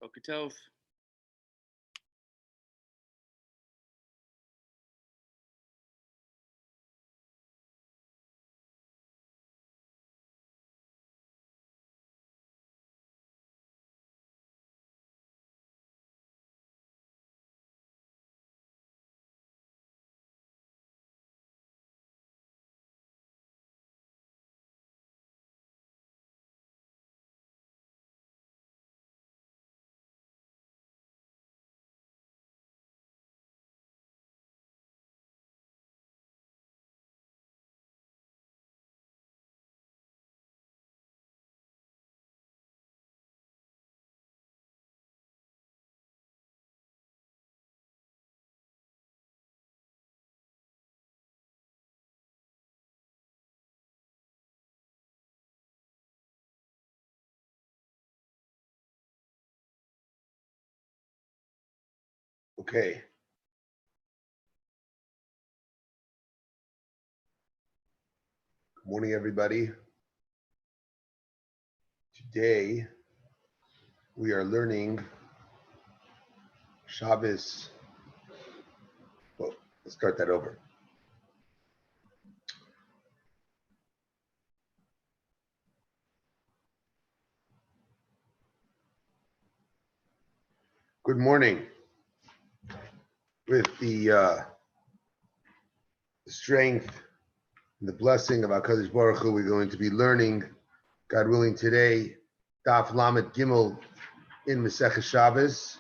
Boker Tov. Okay. Good morning, everybody. Today, we are learning Shabbos. Well, let's start that over. Good morning. With the strength and the blessing of HaKadosh Baruch Hu, we're going to be learning, God willing, today, Daf Lamed Gimel in Masechah Shabbos.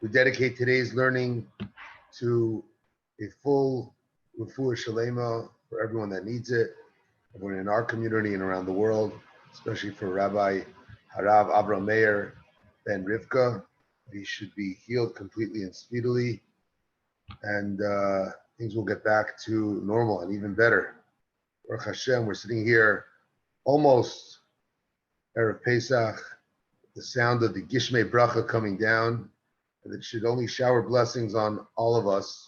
We dedicate today's learning to a full refuah shalema for everyone that needs it, everyone in our community and around the world, especially for Rabbi Harav Avraham Meir ben Rivka. He should be healed completely and speedily, and things will get back to normal and even better. Baruch Hashem, we're sitting here almost Erev Pesach, the sound of the Gishmei Bracha coming down, and it should only shower blessings on all of us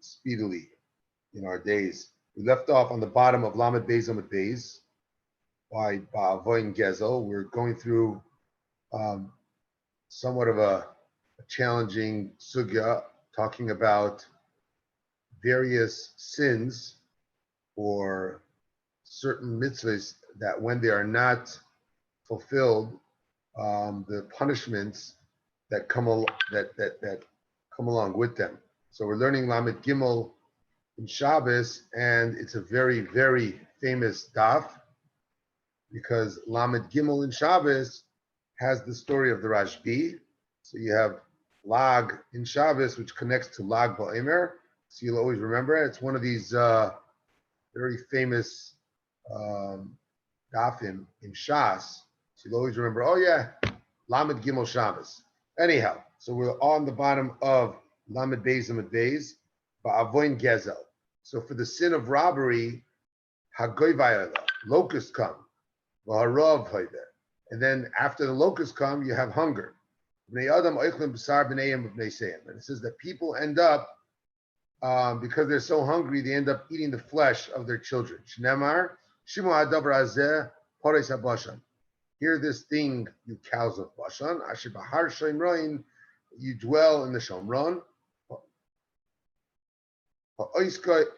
speedily in our days. We left off on the bottom of Lamed Beis Amud Beis by Ba'avoin Gezel. We're going through somewhat of a challenging sugya, talking about various sins or certain mitzvahs that when they are not fulfilled, the punishments that come along with them. So we're learning Lamed Gimel in Shabbos, and it's a very, very famous daf because Lamed Gimel in Shabbos has the story of the Rashbi. So you have Lag in Shabbos, which connects to Lag Ba'omer. So you'll always remember it. It's one of these very famous dafim in Shas. So you'll always remember, oh yeah, Lamed Gimel Shabbos. Anyhow, so we're on the bottom of Lamed Beis Amud Beis, Ba'avoin Gezel. So for the sin of robbery, Hagoy Vayala, locusts come, V'harav Hayder. And then after the locusts come, you have hunger. And it says that people end up, because they're so hungry, they end up eating the flesh of their children. Shnemar, Shimu Hadavar Hazeh, Pares HaBashan. Hear this thing, you cows of Bashan. Asher Bahar Shomron, you dwell in the Shomron. Ha'oiska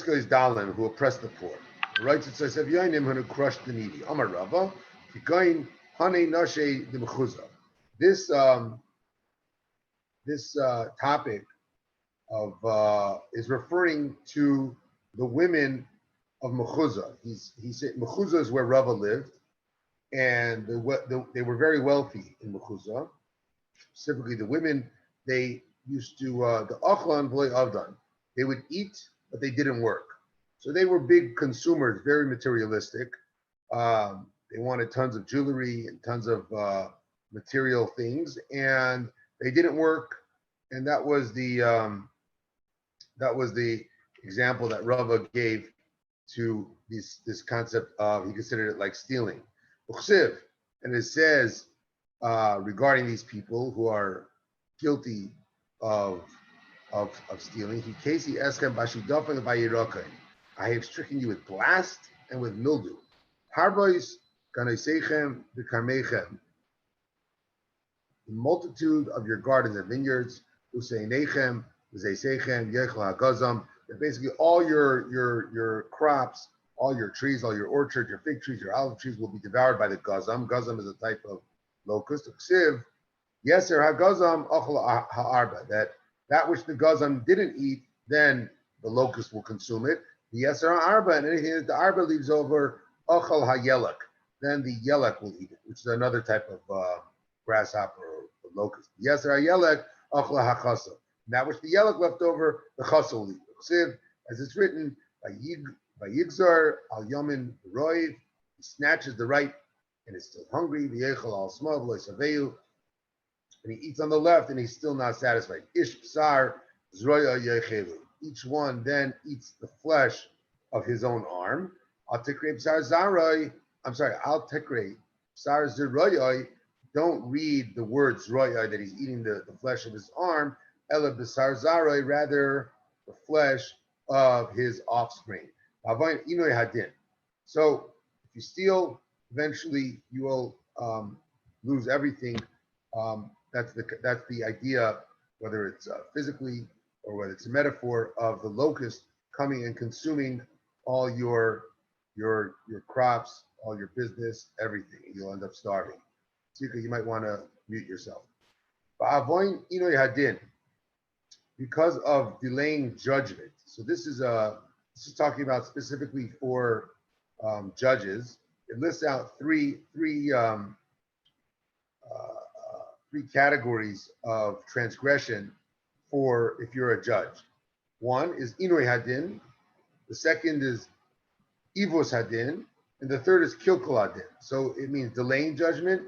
is Dalim, who oppress the poor. Right, it says, Evyonim, who crush the needy. Amar Rava, Fikain, Hane Nashe de Mechuzah. This topic of is referring to the women of Mechuzah. He said Mechuzah is where Rava lived, and they were very wealthy in Mechuzah. Specifically, the women, they used to the Achlan V'loi Avdan. They would eat, but they didn't work. So they were big consumers, very materialistic. They wanted tons of jewelry and tons of material things, and they didn't work. And that was the example that Rava gave to this concept of, he considered it like stealing. And it says regarding these people who are guilty of stealing, I have stricken you with blast and with mildew. Harbois Ganaisechem v'karmechem, the multitude of your gardens and vineyards, Useinechem, Uzeisechem, Yechla Hagazam, that basically all your crops, all your trees, all your orchards, your fig trees, your olive trees will be devoured by the gazam. Gazam is a type of locust. Ksiv, Yeser Hagazam, Achla Ha'arba, that which the gazam didn't eat, then the locust will consume it. The Yeser Ha'arba, and anything that the arba leaves over, Achal Ha'yelek, then the yelek will eat it, which is another type of grasshopper or locust. Yeser Ha'yelek, Achla Ha'chasa. That which the yelek left over, the chasa will eat. Ksiv, as it's written, by Yigzar al Yamin Roiv, he snatches the ripe and is still hungry. V'yechal al Smav Loisaveu, and he eats on the left and he's still not satisfied. Ish Psar Zroya Yechelu. Each one then eats the flesh of his own arm. Al Tikre Psar Zarai. I'm sorry, Al Tikre Psar Zeroyoi. Don't read the word Zroya that he's eating the flesh of his arm. Ela Psar Zarai, rather the flesh of his offspring. So if you steal, eventually you will lose everything. That's the idea, whether it's physically or whether it's a metaphor of the locust coming and consuming all your crops, all your business, everything. You'll end up starving. So you might want to mute yourself. Because of delaying judgment. So this is talking about specifically for judges. It lists out three categories of transgression for if you're a judge. One is Inoi Hadin, the second is Ivos Hadin, and the third is Kilkul Hadin. So it means delaying judgment,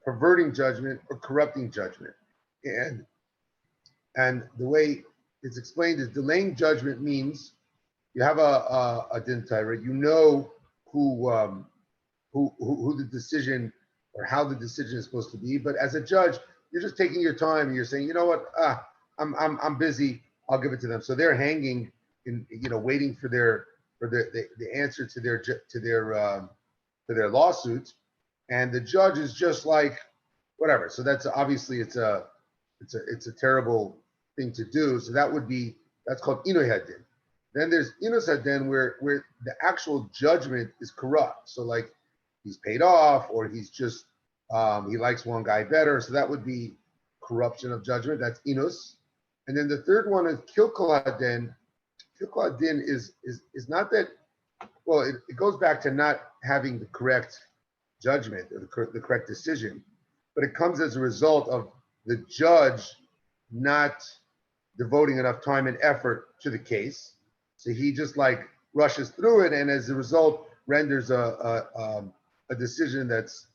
perverting judgment, or corrupting judgment. And the way it's explained is delaying judgment means you have a din Torah, you know who the decision or how the decision is supposed to be, but as a judge, you're just taking your time and you're saying, you know what, I'm busy, I'll give it to them. So they're hanging waiting for the answer to their lawsuit, and the judge is just like whatever. So that's obviously it's a terrible thing to do. So that's called Inoi Hadin. Then there's Inos Hadin where the actual judgment is corrupt. So like he's paid off, or he's just he likes one guy better. So that would be corruption of judgment. That's Inos. And then the third one is Kilkul Hadin. Kilkul Hadin is not that, well, it goes back to not having the correct judgment or the correct decision, but it comes as a result of the judge not devoting enough time and effort to the case. So he just like rushes through it, and as a result renders a decision that's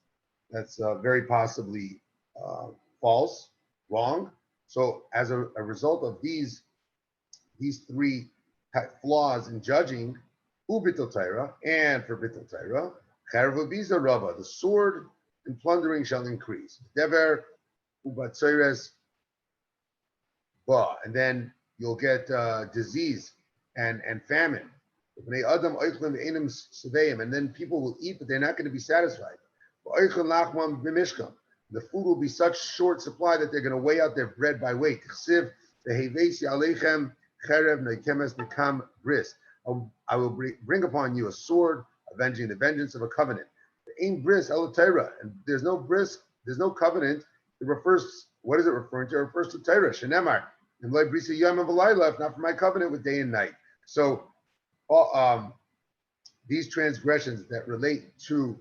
very possibly false, wrong. So as a result of these three flaws in judging, ubitul Torah, and for bitul Torah, chervabiza rava, the sword and plundering shall increase. Dever ubatzeres ba, and then you'll get disease and famine. And then people will eat, but they're not going to be satisfied. The food will be such short supply that they're going to weigh out their bread by weight. I will bring upon you a sword, avenging the vengeance of a covenant. And there's no bris, there's no covenant. It refers, what is it referring to? It refers to Torah. Shenemar. Not for my covenant with day and night. So these transgressions that relate to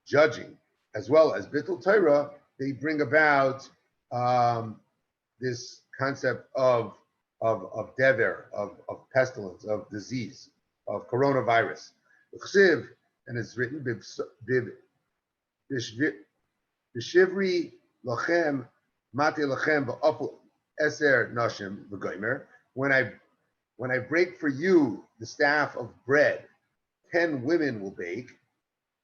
judging, as well as Bitul Torah, they bring about this concept of dever, of pestilence, of disease, of coronavirus. And it's written, B'shivri lachem mati lachem v'afu eser nashim v'goymer. When I break for you the staff of bread, 10 women will bake,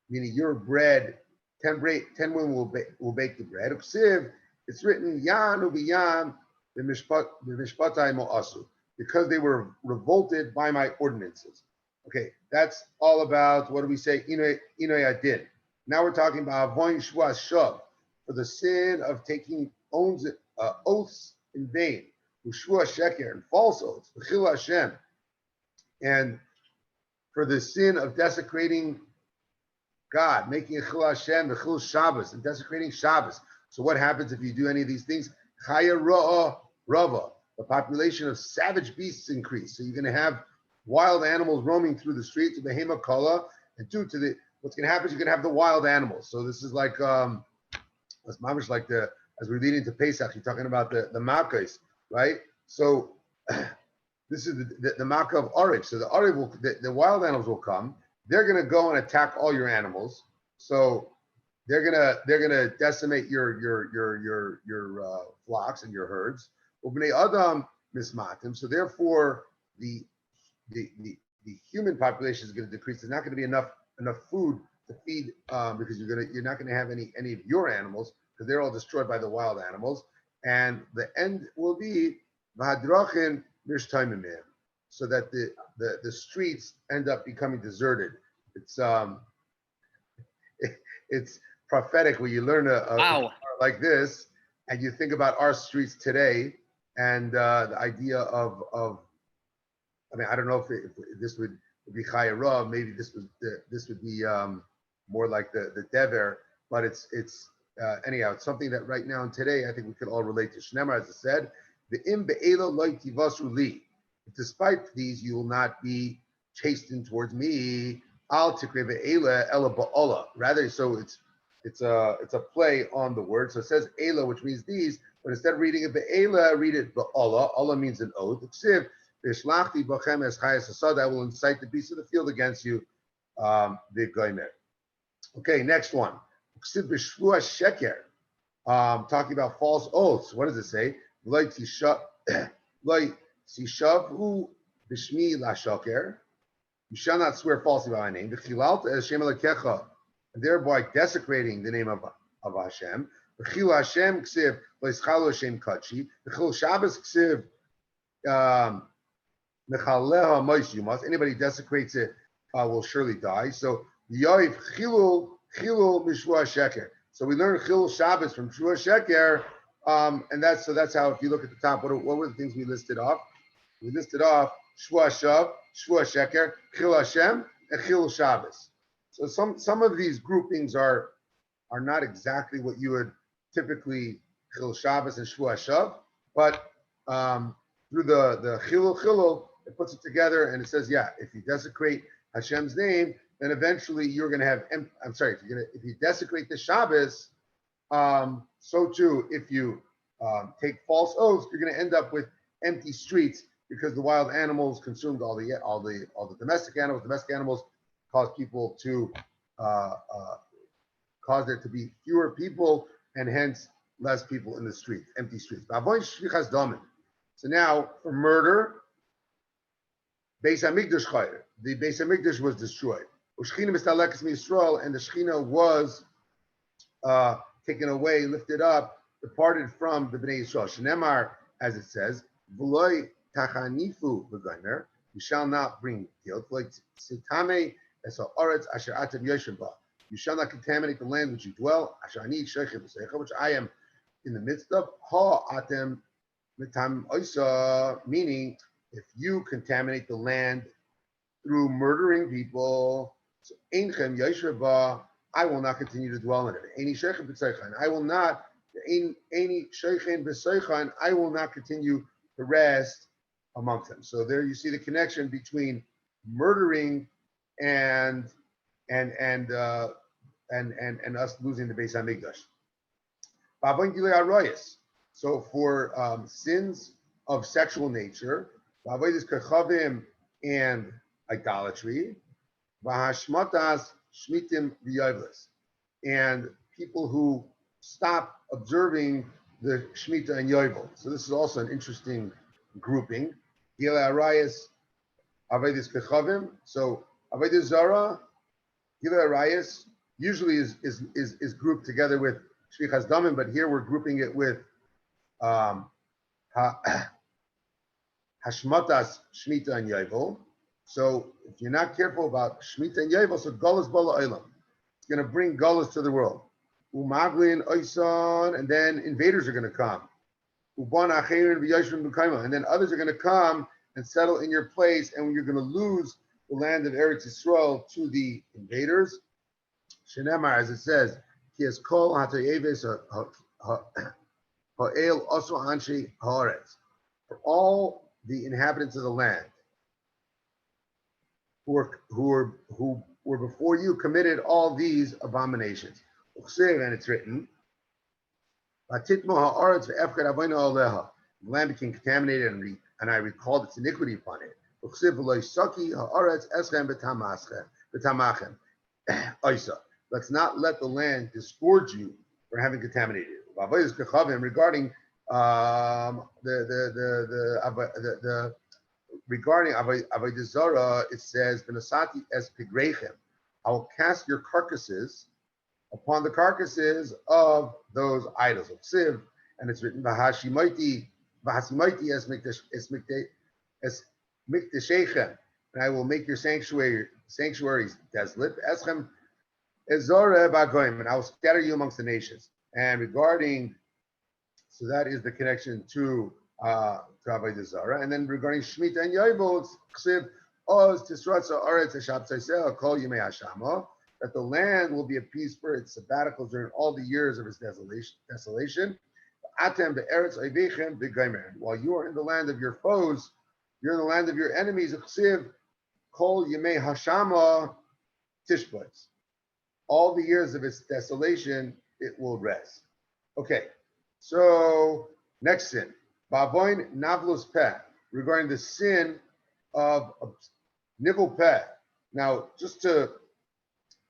meaning your bread, 10 women will bake the bread. It's written, Yanu b'yan b'mishpatai mo'asu, because they were revolted by my ordinances. Okay, that's all about, what do we say? Inoi Adin. Now we're talking about avoin shvua shav, for the sin of taking oaths in vain, ushvua sheker, and false oaths, v'chil Hashem, and for the sin of desecrating God, making a chil Hashem, the chil Shabbos, and desecrating Shabbos. So what happens if you do any of these things? Chaya ra'a rava, the population of savage beasts increase. So you're going to have wild animals roaming through the streets of the Behema Kala, and what's going to happen is you're going to have the wild animals. So this is like it's mamish like as we're leading to Pesach, you're talking about the makkahs, right? So this is the makkah of Ariv. So the wild animals will come. They're going to go and attack all your animals. So they're gonna decimate your flocks and your herds. Ubnei Adam mismatim. So therefore, the human population is going to decrease. There's not going to be enough food to feed because you're not going to have any of your animals because they're all destroyed by the wild animals. And the end will be v'hadrachin mishtaimimim, so that the streets end up becoming deserted. It's prophetic when you learn a like this and you think about our streets today and the idea of I mean, I don't know if this would be Chaya Rav, maybe this would be more like the Dever, but it's anyhow, it's something that right now and today I think we could all relate to. Shnemar, as I said, the im be'ela loy tivasru li. Despite these, you will not be chastened towards me. Al tikre be'ela ela ba'ala. Rather, so it's a play on the word. So it says ela, which means these, but instead of reading it be'ela, read it ba'ala. Allah means an oath. Ksiv v'shlachti b'chem es chayas asad. I will incite the beasts of the field against you. V'goymer. Okay, next one. Ksiv b'shvua sheker. Talking about false oaths. What does it say? Loi tishavu b'shmi la shaker. You shall not swear falsely by my name. V'chilalta es shem elakecha, and thereby desecrating the name of Hashem. V'chil Hashem ksiv loischalu Hashem kachi. V'chil Shabbos ksiv mechaleha mois yumas. Anybody desecrates it will surely die. So yoiv chilul mishvua sheker. So we learn chilul Shabbos from shvua sheker, and that's how. If you look at the top, what were the things we listed off? We listed off shvua shav, shvua sheker, chil Hashem, and chil Shabbos. So some of these groupings are not exactly what you would typically chil Shabbos and shvua shav, but through the chilul, it puts it together and it says, yeah, if you desecrate Hashem's name, then eventually you're going to have. If you desecrate the Shabbos, so too if you take false oaths, you're going to end up with empty streets because the wild animals consumed all the domestic animals. Domestic animals cause people to cause there to be fewer people and hence less people in the streets, empty streets. So now for murder, Beis Hamikdash Chayr, the Beis Hamikdash was destroyed. And the Shechina was taken away, lifted up, departed from the Bnei Yisrael. Shnemar, as it says, V'loi tachanifu v'gomer, you shall not bring guilt. Like sitame es ha'aretz asher atem yoshem ba. You shall not contaminate the land which you dwell, asher ani sheichem v'seicha, which I am in the midst of. Ha atem mitam oisa, meaning if you contaminate the land through murdering people, so einchem yoshem ba, I will not continue to dwell in it. Any sheichem v'seicha, I will not. Any sheichem v'seicha, I will not continue to rest amongst them. So there you see the connection between murdering and us losing the Beis Hamikdash. So for sins of sexual nature, and idolatry, and people who stop observing the Shemitah and Yovel. So this is also an interesting grouping. So Avodah Zara, Gilei Arayis usually is grouped together with Shvichas Damim, but here we're grouping it with Hashmatas, Shemitah, and Yovel. So if you're not careful about Shemitah and Yovel, so Golas Bala Olam. going to bring gullahs to the world. Umaglin oisan, and then invaders are going to come. Uban acherin v'yashvin b'kaima, and then others are going to come and settle in your place, and you're going to lose the land of Eretz Yisrael to the invaders. Shenemar, as it says, Ki es kol hatayeves ha'el oso anshi haaretz, for all the inhabitants of the land who were before you committed all these abominations. And it's written, the land became contaminated, and I recalled its iniquity upon it. Let's not let the land disgorge you for having contaminated it. Regarding regarding Avodah Zarah, it says, "V'nasati es pigreichem," I will cast your carcasses upon the carcasses of those idols of Siv, and it's written, "V'hasimaiti es mikdeshechem," and I will make your sanctuaries desolate. Eschem ezoreh b'agoyim, and I will scatter you amongst the nations. And regarding, so that is the connection to Avodah Zarah. And then regarding Shemitah and Yovel, it's Ksiv Oz Tisratza Aretz Hashab Tzaisel Kol Yimei Hashama, that the land will be at peace for its sabbaticals during all the years of its desolation. Atem be'eretz oivechem b'gaimer, while you are in the land of your foes, you're in the land of your enemies. Ksiv Kol Yimei Hashama Tishbutz, all the years of its desolation it will rest. Okay, so next sin. Bavoin navlos peh, regarding the sin of nivel peh. Now, just to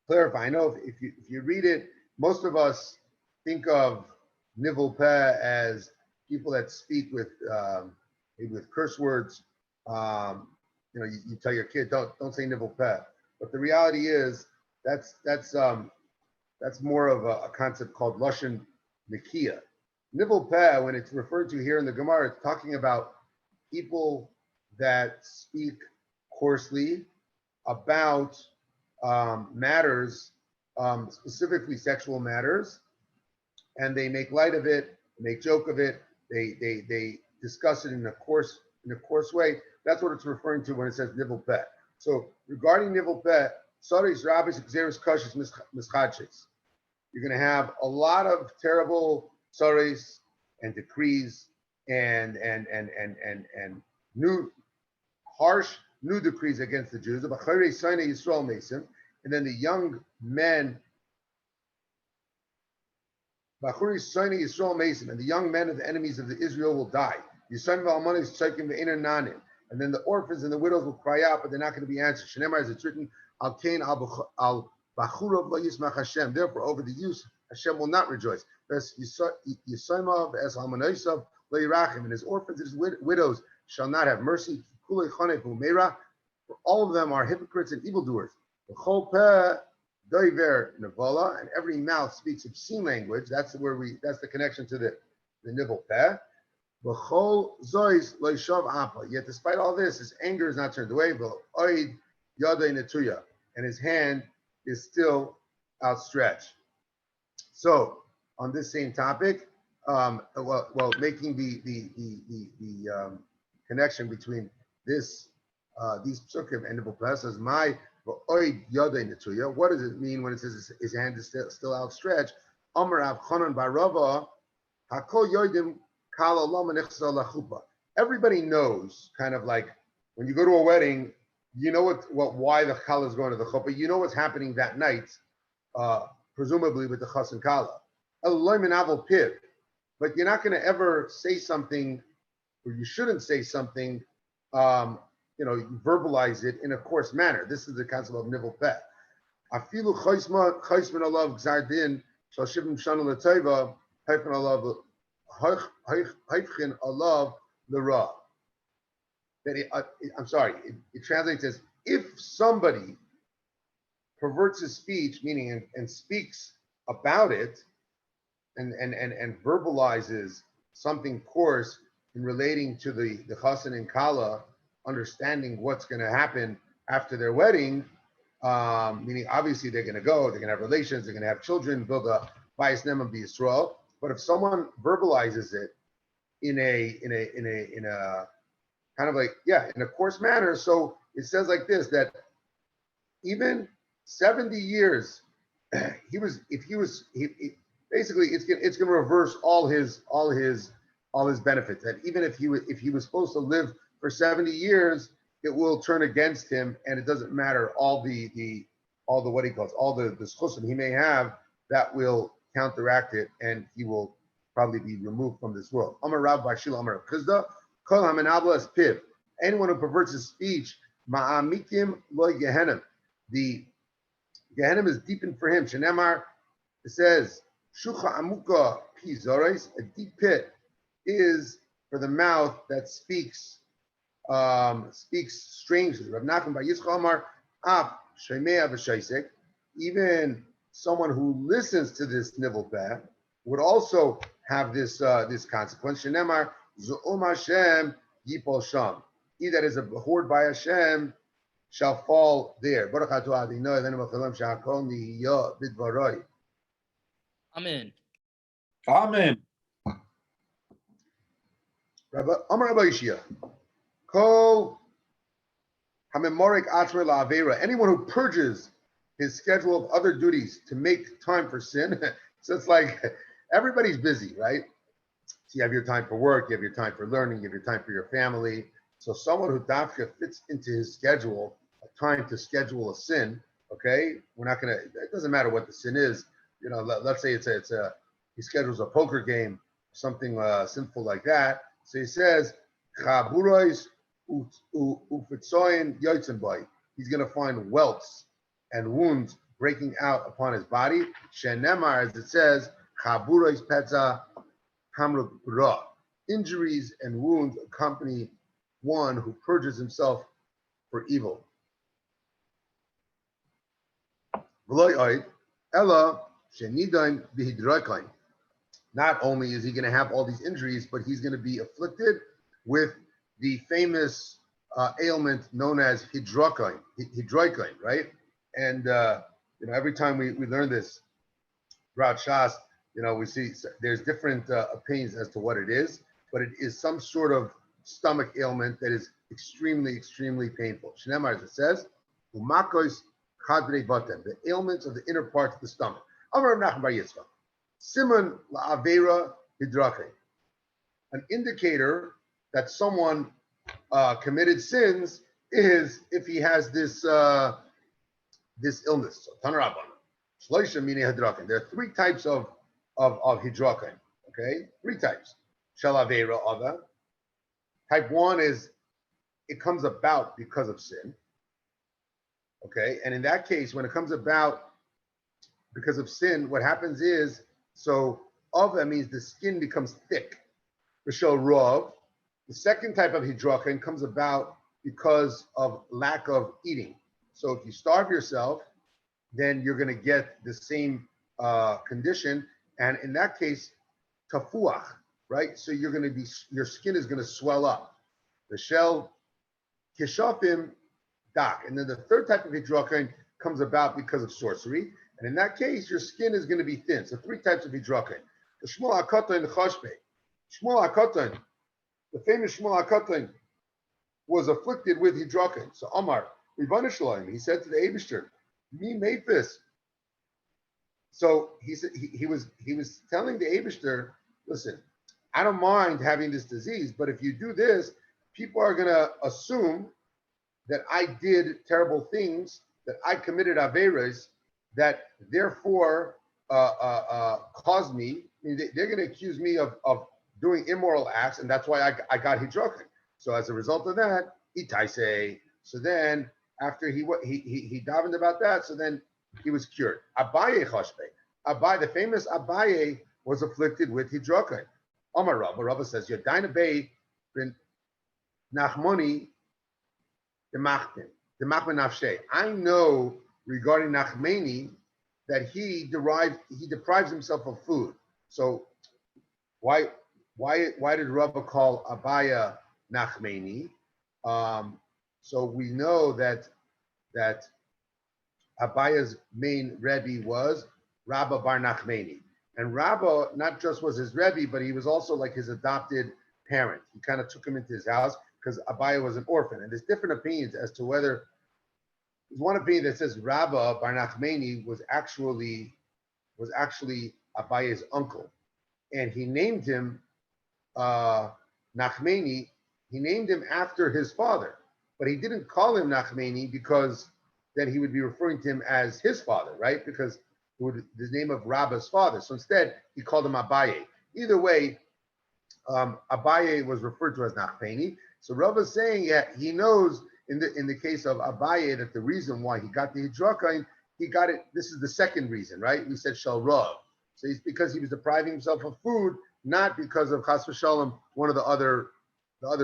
clarify, I know if you read it, most of us think of nivel peh as people that speak with maybe with curse words. You tell your kid don't say nivel peh, but the reality is that's more of a concept called lashon nikia. Nivel peh, when it's referred to here in the Gemara, it's talking about people that speak coarsely about matters, specifically sexual matters, and they make light of it, make joke of it, they discuss it in a coarse way. That's what it's referring to when it says nivel peh. So regarding nivel peh, saris rabbis xeris kashis mischadshis, you're going to have a lot of terrible saris and decrees and harsh new decrees against the Jews. And then the young men, and the young men of the enemies of the Israel will die. And then the orphans and the widows will cry out, but they're not going to be answered. Shenemar, as it's written, therefore over the youth Hashem will not rejoice. And his orphans and his widows shall not have mercy. For all of them are hypocrites and evildoers. And every mouth speaks obscene language. That's the connection to the nivel peh. Yet despite all this, his anger is not turned away. And his hand is still outstretched. So on this same topic, making the connection between these psukim and nivel peh says, what does it mean when it says his hand is still outstretched? Everybody knows, kind of like when you go to a wedding, you know why the challah is going to the chuppah. You know what's happening that night, presumably with the chas and kala. But you're not going to ever say something, or you shouldn't say something. You verbalize it in a coarse manner. This is the concept of nivel peh. Afilu chaysman alav gzardin shal shivim shana l'teva hyphen alav hyphen alav l'ra. I'm sorry. It translates as, if somebody perverts his speech, meaning and speaks about it, and verbalizes something coarse in relating to the chassan and kala, understanding what's going to happen after their wedding, meaning obviously they're going to go, they're going to have relations, they're going to have children, build a bias nem and be Yisrael. But if someone verbalizes it in a kind of like, in a coarse manner, so it says like this, that even 70 years, basically it's going to reverse all his benefits. That even if he was supposed to live for 70 years, it will turn against him, and it doesn't matter all the what he calls all the schusim he may have, that will counteract it, and he will probably be removed from this world. Amar Rav Bashil Amar Kizda Kol Hamenablas Piv. Anyone who perverts his speech, Ma'amikim Lo Gehenim. The Gehenim is deepened for him. Shenemar, it says, Shucha Amuka Pi Zorais, a deep pit is for the mouth that speaks strangely. Rav Nachman Bar Yitzchak Amar, Ap Shemea V'Shaisek, even someone who listens to this nivel peh would also have this consequence. Shenemar Zo'om Hashem Yipol Sham. He that is abhorred by Hashem shall fall there. Baruch atah Adonai Eloheinu melech haolam shehakol nihiyah bidvaroi. Amen. Amen. Amar Rabbi Yishia, Kol hamemorek atzmei la'avera. Anyone who purges his schedule of other duties to make time for sin. So it's like everybody's busy, right? So you have your time for work, you have your time for learning, you have your time for your family. So someone who dafka fits into his schedule a time to schedule a sin, okay? We're not gonna. It doesn't matter what the sin is. You know, let's say he schedules a poker game, something sinful like that. So he says, "Chaburois ufitzoyin yoitzenbay." He's gonna find welts and wounds breaking out upon his body. Shenemar, as it says, "Chaburois petza hamrut ra." Injuries and wounds accompany one who purges himself for evil. Not only is he going to have all these injuries, but he's going to be afflicted with the famous ailment known as hidrokain, right? And every time we learn this throughout Shas, we see there's different opinions as to what it is, but it is some sort of stomach ailment that is extremely, extremely painful. Shnemar, as it says, umakos chadrei baten, the ailments of the inner parts of the stomach. Amar Nachman Bar Yitzchak, Simon la'avera hidrake, an indicator that someone committed sins is if he has this illness. So Tanach, shloisha mini hidraken. There are three types of hidraken. Okay, three types. Shalavera ava. Type 1 is it comes about because of sin. Okay, and in that case, when it comes about because of sin, what happens is, so ava means the skin becomes thick. V'shel rov. The second type of hidroken comes about because of lack of eating. So if you starve yourself, then you're going to get the same condition, and in that case, tafuach. Right, so you're going to be, your skin is going to swell up. The shell kishafim dak, and then the third type of hidroken comes about because of sorcery, and in that case, your skin is going to be thin. So three types of hidroken. The Shmuel HaKatan Chashbe. Shmuel HaKatan, the famous Shmuel HaKatan, was afflicted with hidroken. So Amar, he said to the Eibishter, "Me mefis." So he said he was telling the Eibishter, listen, I don't mind having this disease, but if you do this, people are going to assume that I did terrible things, that I committed averas, that therefore caused me. I mean, they're going to accuse me of doing immoral acts, and that's why I got hidroken. So as a result of that, itaise. So then after he davened about that, so then he was cured. Abaye chashbe. Abaye, the famous Abaye, was afflicted with hidroken. Amar Rabba says, Yodaina Bey bin Nachmoni Demachmin Nafshe. I know regarding Nachmani that he deprives himself of food. So why did Rabba call Abaya Nachmani? So we know that Abaya's main Rebbe was Rabba Bar Nachmani. And Rabba not just was his Rebbe, but he was also like his adopted parent. He kind of took him into his house because Abaya was an orphan. And there's different opinions as to whether, there's one opinion that says Rabba Bar Nachmani was actually Abaya's uncle. And he named him Nachmani. He named him after his father, but he didn't call him Nachmani because then he would be referring to him as his father, right? Because it would the name of Rabba's father. So instead, he called him Abaye. Either way, Abaye was referred to as Nachmani. So Rabba's saying, yeah, he knows in the case of Abaye that the reason why he got the Hidrakain, he got it. This is the second reason, right? We said Shal Rav. So it's because he was depriving himself of food, not because of Chas v'Shalom, one of the other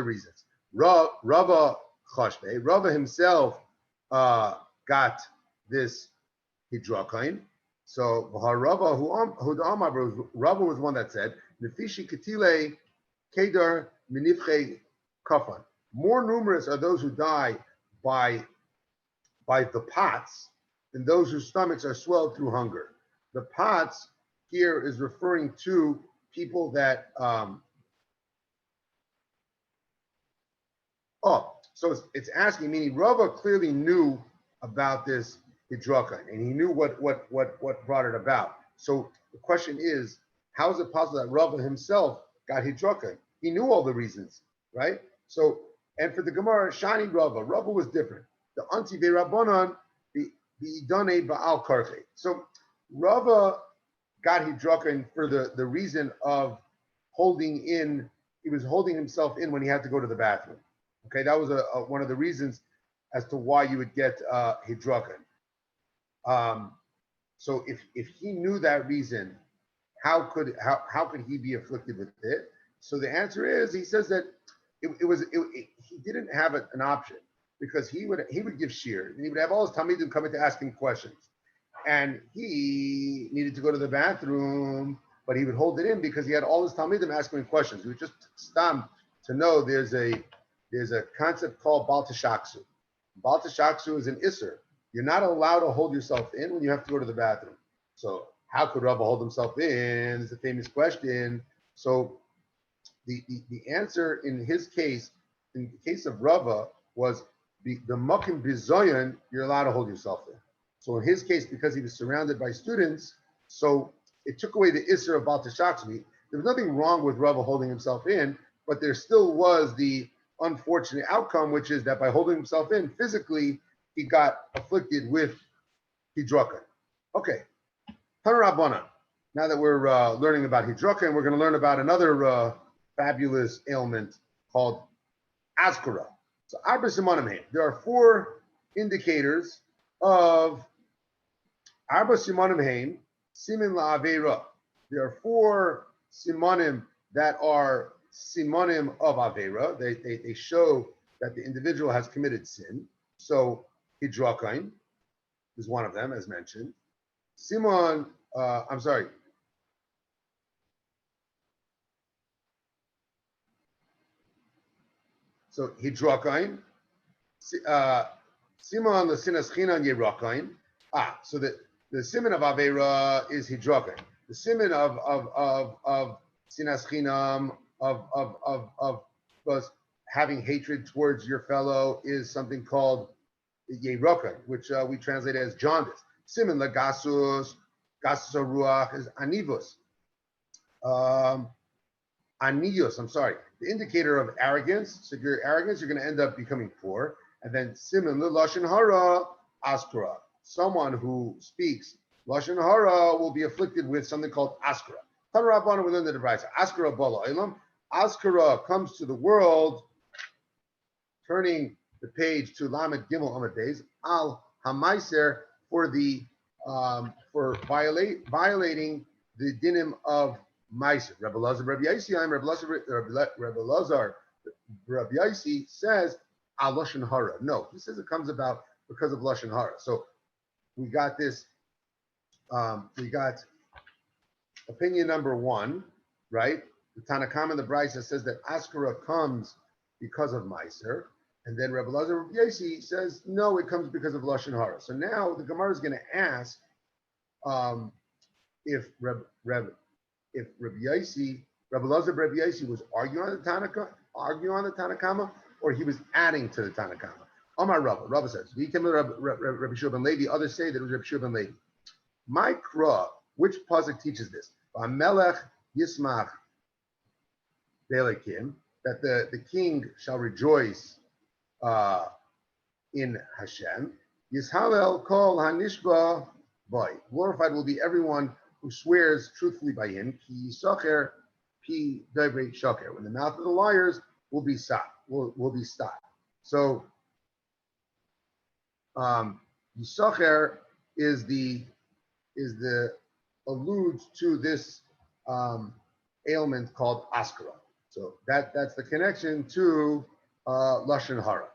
reasons. Rava Chashbe, Rava himself got this Hidrakain. So Rava Rava was one that said, Nefishi Ketile Kedar Minifche Kafan. More numerous are those who die by the pots than those whose stomachs are swelled through hunger. The pots here is referring to people that so it's asking, meaning Rava clearly knew about this Hidrakain, and he knew what brought it about. So the question is, how is it possible that Rava himself got Hidrakain? He knew all the reasons, right? So, and for the Gemara, Shani Rava was different. The Anti Ve Rabbanan, the Idane Ba'al Karche. So Rava got Hidrakain for the reason of holding in, he was holding himself in when he had to go to the bathroom. Okay, that was one of the reasons as to why you would get Hidrakain. So if he knew that reason, how could he be afflicted with it? So the answer is, he says that he didn't have an option, because he would give shiur, and he would have all his talmidim coming to ask him questions, and he needed to go to the bathroom, but he would hold it in because he had all his talmidim asking him questions. He would just stam to know there's a concept called Bal Tashaksu. Bal Tashaksu is an isser. You're not allowed to hold yourself in when you have to go to the bathroom. So how could Rava hold himself in? It's a famous question. So the answer in his case, in the case of Rava, was the makim bizoyan, you're allowed to hold yourself in. So in his case, because he was surrounded by students, so it took away the isser of Bal Tashaksu. There was nothing wrong with Rava holding himself in, but there still was the unfortunate outcome, which is that by holding himself in physically, he got afflicted with Hidrakain. Okay, Tanarabana. Now that we're learning about Hidrakain, we're going to learn about another fabulous ailment called Askara. So Arba Simonim Haim. There are 4 indicators of Arba Simonim Haim, Simin La'aveira. There are 4 Simonim that are Simonim of Aveira. They show that the individual has committed sin. So Hidrakain is one of them, as mentioned. So Hidrakain. Simon the Sinas Chinan Yerakain. So the Simon of Aveira is Hidrakain. The Simon of Sinas Chinam, of having hatred towards your fellow, is something called Yerakain, which we translate as jaundice. Simon Lagasus, Gasus Ruach is Anivus. Anios, the indicator of arrogance. So if you're arrogant, you're going to end up becoming poor. And then Simon Lashon Hara Askara. Someone who speaks Lashon Hara will be afflicted with something called Askara. Tanarabana within the Debraisa. Askara Bala Ilam. Askara comes to the world, turning the page to Lamed Gimel Amud Beis, Al Hamaiser, for violating the dinim of Maiser. Rabbi Lazar, Rabbi Yaisi says Al Lashon Hara. No, he says it comes about because of Lashon Hara. So we got this. We got opinion number 1, right? The Tanach and the Brisa says that Askara comes because of Maiser, And then Rabbi Elazar Rabbi Yaisi says, no, it comes because of Lashon Hara. So now the Gemara is going to ask if Rabbi Yaisi, Rabbi Elazar Rabbi Yaisi was arguing on the Tanakama, or he was adding to the Tanakama. Amar Rabbi says, Rabbi Shua ben Levi, others say that it was Rabbi Shua ben Levi. My Kra, which pasuk teaches this? Melech Yismach Belekim, that the king shall rejoice in Hashem. Yishalel kol hanishba boy. Glorified will be everyone who swears truthfully by him. Ki yisacher pi davrei shaker. When the mouth of the liars will be stopped. Will be stopped. So yisacher is the alludes to this ailment called askara. So that's the connection to Lashon Hara.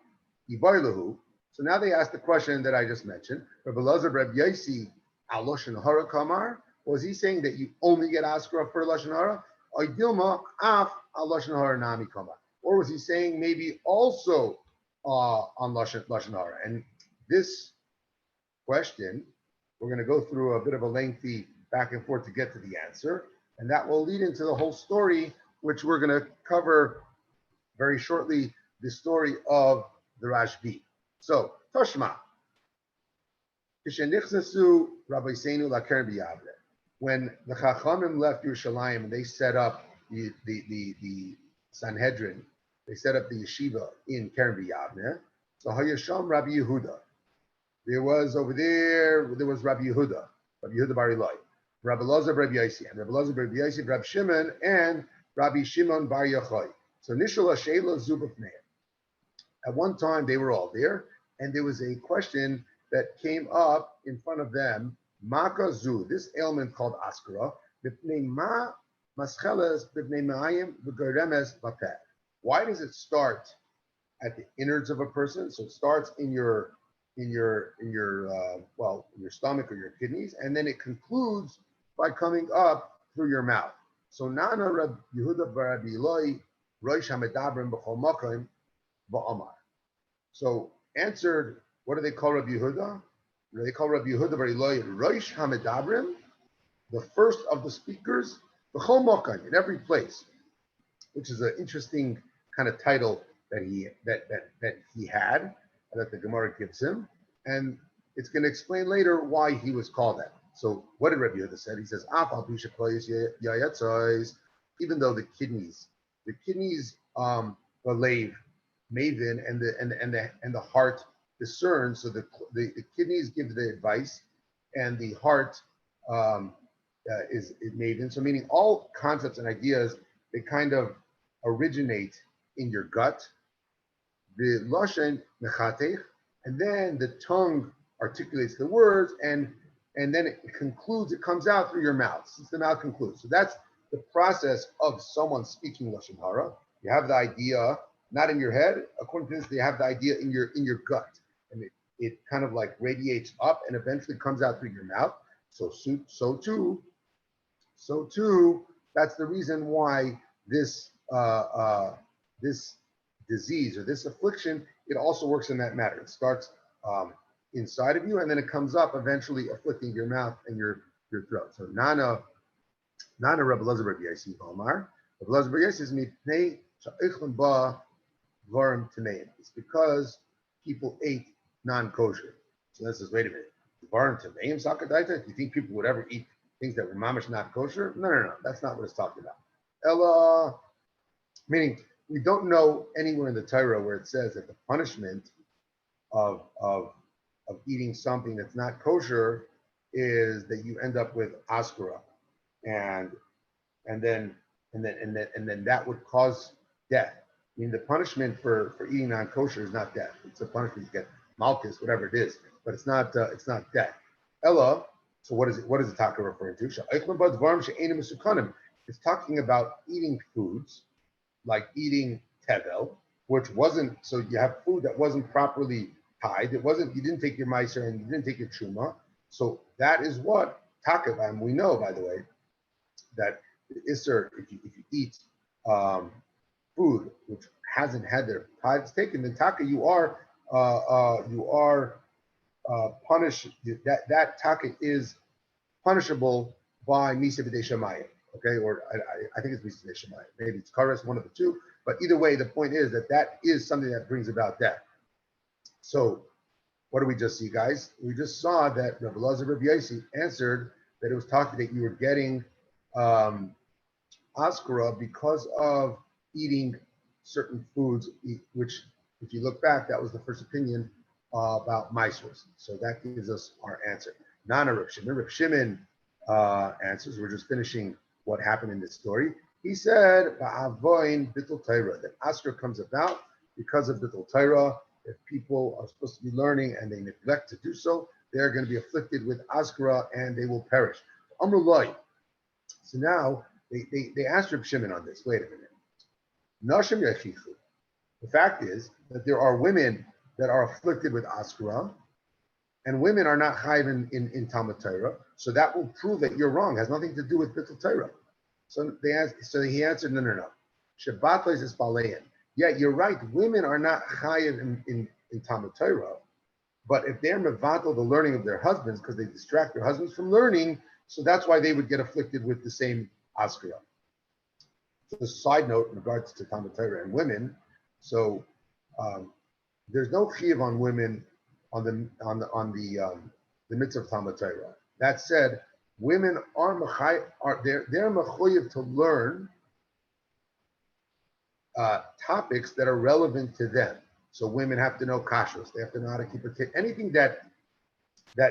Ibaylahu. So now they ask the question that I just mentioned. Rabbi Elazar Rabbi Yaisi al Lashon Hara kamar. Was he saying that you only get askara for Lashon Hara? Or Dilma af al Lashon Hara nami kamar. Or was he saying maybe also on Lashon Hara? And this question, we're going to go through a bit of a lengthy back and forth to get to the answer. And that will lead into the whole story, which we're going to cover very shortly, the story of the Rashbi. So, Toshma. When the Chachamim left Yerushalayim and they set up the Sanhedrin, they set up the yeshiva in Keren B'Yavneh. So Hayasham Rabbi Yehuda. There was Rabbi Yehuda Bar Elai, Rabbi Elazar Rabbi Yaisi, and Rabbi Elazar Rabbi Yaisi, Rabbi Shimon, and Rabbi Shimon Bar Yochai. So Nishal Sheila Zubafneim. At one time they were all there, and there was a question that came up in front of them. Makazu, this ailment called askara, b'pnei ma mascheles b'pnei ma'ayim v'goremes v'peh. Why does it start at the innards of a person? So it starts in your stomach or your kidneys, and then it concludes by coming up through your mouth. So Nana Rabbi Yehuda bar Rabbi Eloi Rosh Hamedabrim b'chol makom v'amar. So answered, what do they call Rabbi Yehuda? They call Rabbi Yehuda bar Eloi Rosh Hamedabrim, the first of the speakers, b'chol makom, in every place, which is an interesting kind of title that he had, that the Gemara gives him, and it's going to explain later why he was called that. So what did Rabbi Yehuda say? He says, even though the kidneys, the lave, maven, and the heart discern. So the kidneys give the advice, and the heart is maven. So meaning all concepts and ideas, they kind of originate in your gut. The lashon mechatech, and then the tongue articulates the words, and then it concludes. It comes out through your mouth. Since the mouth concludes, so that's the process of someone speaking lashon hara. You have the idea not in your head. According to this, they have the idea in your gut, and it kind of like radiates up and eventually comes out through your mouth. So too. That's the reason why this disease or this affliction, it also works in that matter. It starts inside of you, and then it comes up, eventually afflicting your mouth and your throat. So Nana Rabbi Elazar Rabbi Yaisi Omar. Rabbi Elazar Rabbi Yaisi says, "Mipnei sha'ichlem ba dvarim tameim." It's because people ate non-kosher. So this is, wait a minute, dvarim tameim sakadaita? Do you think people would ever eat things that were mamish not kosher? No. That's not what it's talking about. Ella, meaning we don't know anywhere in the Torah where it says that the punishment of eating something that's not kosher is that you end up with askara, and then that would cause death. I mean, the punishment for eating non-kosher is not death. It's a punishment you get malchus, whatever it is, but it's not death. Ella. So what is the taka referring to? It's talking about eating foods like eating tevel, which wasn't, so you have food that wasn't properly tied. You didn't take your meiser and you didn't take your truma. So that is what takavam. We know, by the way, that the isser, if you eat food which hasn't had their tithes taken, then taka you are punished. That taka is punishable by misa b'dei shamayim. Okay, or I think it's misa b'dei shamayim. Maybe it's kares, one of the two. But either way, the point is that is something that brings about death. So, what do we just see, guys? We just saw that Rabbi Elazar Rabbi Yossi answered that it was talking that you were getting askara because of eating certain foods, which, if you look back, that was the first opinion about maisros. So that gives us our answer. Nana Reb Shimon. Reb Shimon answers. We're just finishing what happened in this story. He said, "Ba'avoin bittul Torah," that askara comes about because of bittul Torah. If people are supposed to be learning and they neglect to do so, they're going to be afflicted with askara and they will perish. Amrullah. So now they asked Reb Shimon on this. Wait a minute. Nashim yachichu. The fact is that there are women that are afflicted with askara, and women are not chayiv in Talmud Torah. So that will prove that you're wrong. It has nothing to do with bittul Torah. So he answered, no. Shabbat is balein. Yeah, you're right. Women are not chayiv in Talmud Torah, but if they're mevatel the learning of their husbands because they distract their husbands from learning, so that's why they would get afflicted with the same askara. So a side note in regards to Talmud Torah and women, so there's no chiyuv on women on the mitzvah of Talmud Torah. That said, women they're mechoyev to learn topics that are relevant to them. So women have to know kashrus, they have to know how to keep a kid, anything that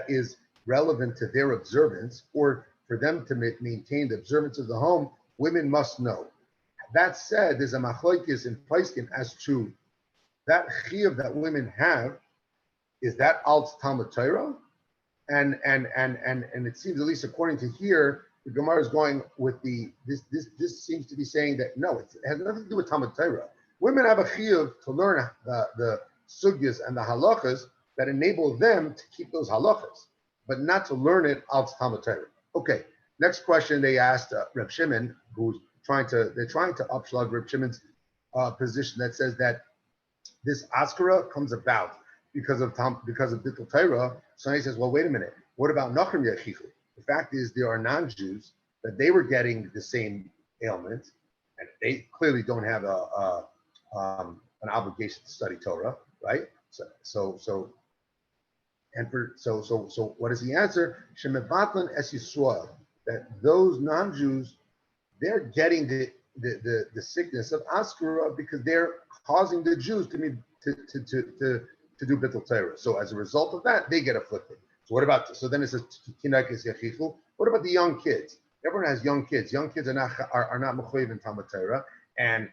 is relevant to their observance or for them to maintain the observance of the home, women must know. That said, there's a machlokes in Paiskim as to that chiyuv that women have, is that alt Talmud Torah? And it seems, at least according to here, the Gemara is going with this seems to be saying that no, it has nothing to do with Talmud Torah. Women have a chiyuv to learn the sugyas and the halachas that enable them to keep those halachas, but not to learn it alt Talmud Torah. Okay, next question they asked Reb Shimon, they're trying to upschlag Reb Shimon's position that says that this askara comes about because of bittul Torah. So he says, well, wait a minute. What about nachrim yachichu? The fact is, there are non-Jews that they were getting the same ailment, and they clearly don't have an obligation to study Torah, right? So what does he answer? Shemevatlan es Yisrael, that those non-Jews, they're getting the sickness of askara because they're causing the Jews to do bittul Torah. So as a result of that, they get afflicted. So what about, so then it says, what about the young kids? Everyone has young kids. Young kids are not mechuyev in Talmud Torah, and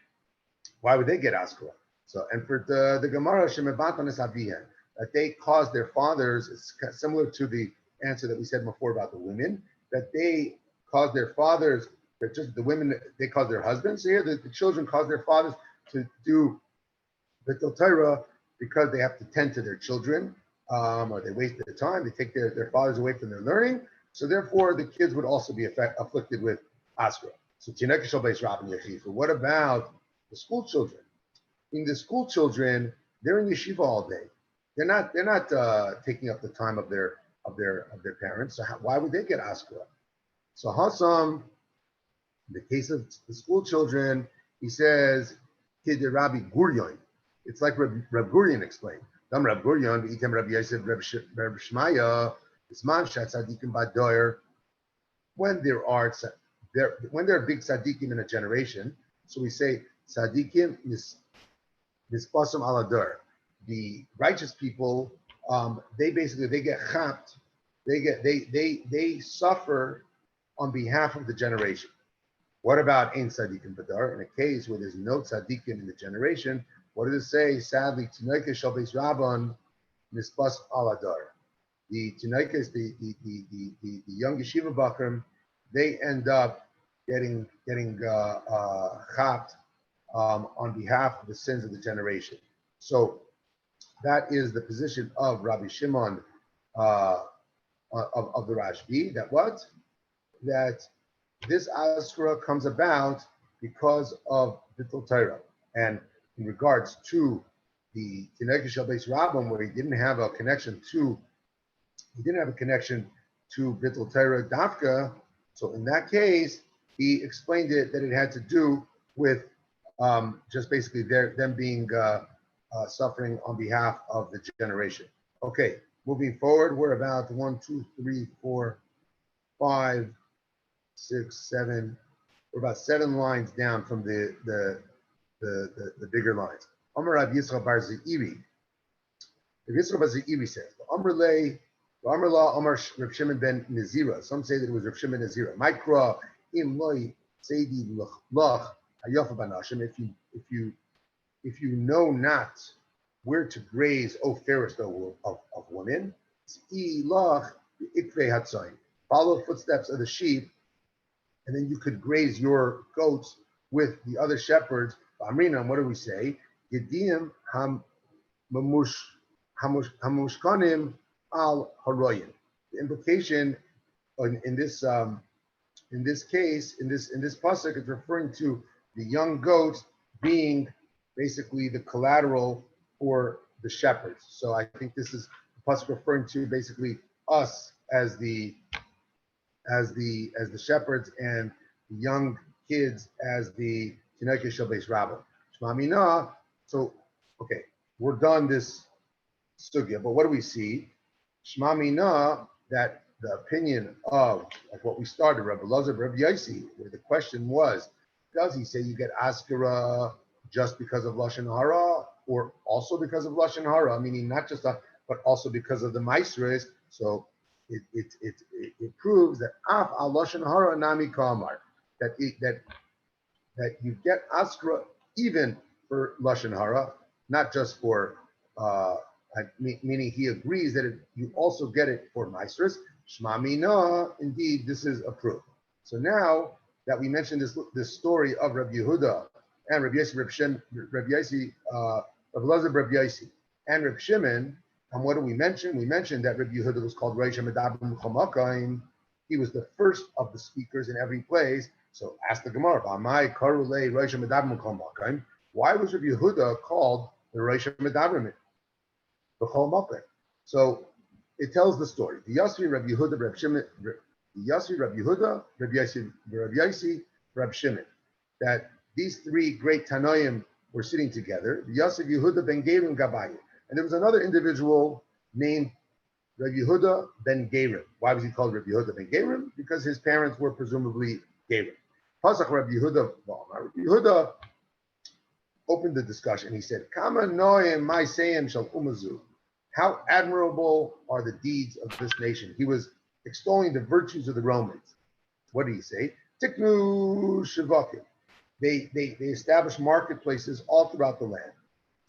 why would they get askara? So, and for the Gemara, shemevatan es avihen, that they cause their fathers, it's similar to the answer that we said before about the women, that they cause their fathers, that just the women, they cause their husbands. So here, the children cause their fathers to do bittul Torah because they have to tend to their children, or they waste their time, they take their fathers away from their learning. So therefore, the kids would also be afflicted with askara. So what about the school children? In the school children, they're in yeshiva all day. They're not taking up the time of their parents. So why would they get askara? So Hassan, in the case of the school children, he says, Kid Rabbi Guryon. It's like Reb Gurion explained. Dam Reb Gurion, V'item Rabbi Yosef, Reb Shmaya, Isman Shat Tzadikim Badoyer. When there are big tzadikim in a generation, so we say tzadikim mispasam alador. The righteous people, they get chapped, they suffer on behalf of the generation. What about ein tzadikim badar? In a case where there's no tzadikim in the generation, what does it say? Sadly, Tinoika shel beis rabban mispas aladar. The Tinoikas, the young yeshiva bakrim, they end up getting chapped on behalf of the sins of the generation. So that is the position of Rabbi Shimon of the Rashbi. That this askara comes about because of bittul Torah. And in regards to the Tineke Shel Beis Rabbim, where he didn't have a connection to Bittul Torah Dafka. So in that case, he explained it that it had to do with just basically them being suffering on behalf of the generation. Okay, moving forward, we're about 1, 2, 3, 4, 5, 6, 7. We're about 7 lines down from the bigger lines. Amar Rav Yisrael bar Zeiri. Rav Yisrael bar Zeiri says, Amar Le, Amar La, Amar Rav Shimon ben Nazira. Some say that it was Rav Shimon Nazira. Mikra im loy seidi lach hayafa banashim. If you know not where to graze, O fairest of women, follow footsteps of the sheep, and then you could graze your goats with the other shepherds. Amrinan, what do we say? Yedim hamushkanim al haroyin. The implication in this case, in this pasuk, is referring to the young goats being basically the collateral for the shepherds. So I think this is the pasuk referring to basically us as the shepherds and the young kids as the Tineke Shel Beis Rabbim. Shema Mina. So okay, we're done this sugya, but what do we see? Shema Mina, that the opinion of what we started, Rabbi Elazar, Rabbi Yaisi, where the question was, does he say you get askara just because of lashon hara, or also because of lashon hara, meaning not just that, but also because of the maisres? So it proves that af al lashon hara nami kamar, that you get askara even for lashon hara, not just for meaning he agrees that you also get it for maisres. Shema Mina, indeed, this is approved. So now that we mentioned this story of Rabbi Yehuda and Rabbi Yaisi, Rabbi Yaisi, Rabbi Elazar, Rabbi Yaisi, and Rabbi Shimon, and what do we mention? We mentioned that Rabbi Yehuda was called Rosh Medabrim Chomakayim. He was the first of the speakers in every place. So ask the Gemara, B'amai Karulei Rosh Medabrim Chomakayim. Why was Rabbi Yehuda called the Rosh Medabrim Chomakayim? So it tells the story. The Yasri, Rabbi Yehuda, Rabbi Shimon, the Yasri, Rabbi Yehuda, Rabbi Yaisi, Rabbi Shimon, that these 3 great Tanoim were sitting together. The Yasri Yehuda ben Gerim Gabayim. And there was another individual named Rabbi Yehuda ben Gerim. Why was he called Rabbi Yehuda ben Gerim? Because his parents were presumably Gerim. Pasach Rabbi Yehuda, Rabbi Yehuda opened the discussion. He said, Kama noyim ma'aseyim shel umazu. How admirable are the deeds of this nation. He was extolling the virtues of the Romans. What did he say? Tiknu shivakim. They established marketplaces all throughout the land.